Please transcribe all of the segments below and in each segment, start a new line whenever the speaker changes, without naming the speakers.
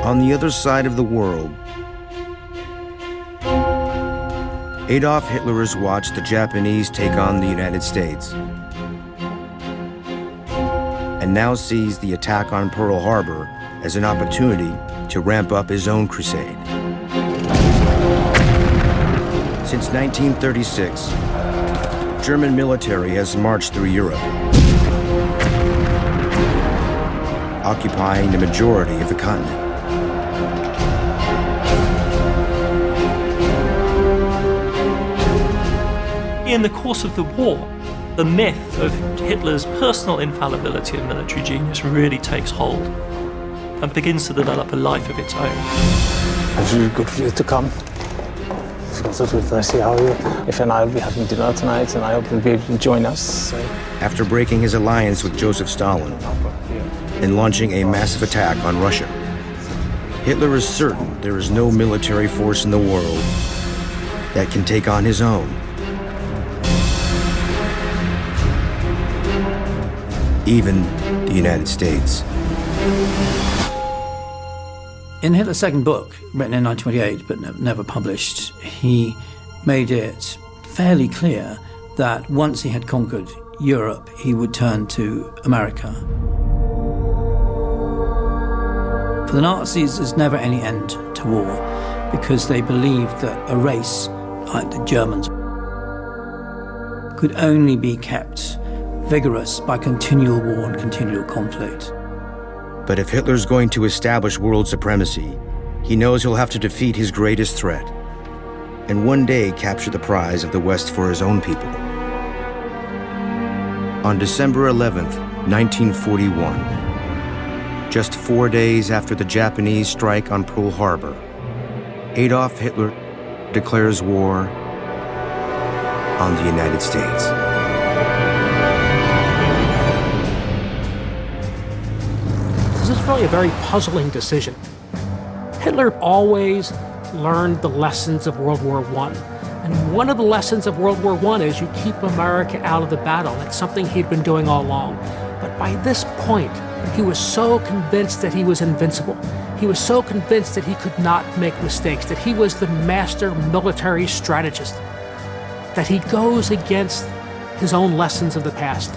On the other side of the world, Adolf Hitler has watched the Japanese take on the United States and now sees the attack on Pearl Harbor as an opportunity to ramp up his own crusade. Since 1936, German military has marched through Europe, occupying the majority of the continent.
In the course of the war, the myth of Hitler's personal infallibility and military genius really takes hold and begins to develop a life of its own.
It's really good for you to come. So good to see how you. If and I will be having dinner tonight, and I hope you'll be able to join us. So.
After breaking his alliance with Joseph Stalin and launching a massive attack on Russia, Hitler is certain there is no military force in the world that can take on his own. Even the United States.
In Hitler's second book, written in 1928 but never published, he made it fairly clear that once he had conquered Europe, he would turn to America. For the Nazis, there's never any end to war because they believed that a race, like the Germans, could only be kept vigorous by continual war and continual conflict.
But if Hitler's going to establish world supremacy, he knows he'll have to defeat his greatest threat and one day capture the prize of the West for his own people. On December 11th, 1941, just 4 days after the Japanese strike on Pearl Harbor, Adolf Hitler declares war on the United States.
This is really a very puzzling decision. Hitler always learned the lessons of World War I. And one of the lessons of World War I is you keep America out of the battle. That's something he'd been doing all along. But by this point, he was so convinced that he was invincible. He was so convinced that he could not make mistakes, that he was the master military strategist, that he goes against his own lessons of the past.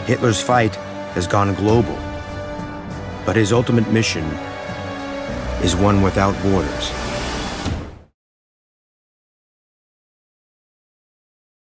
Hitler's fight has gone global, but his ultimate mission is one without borders.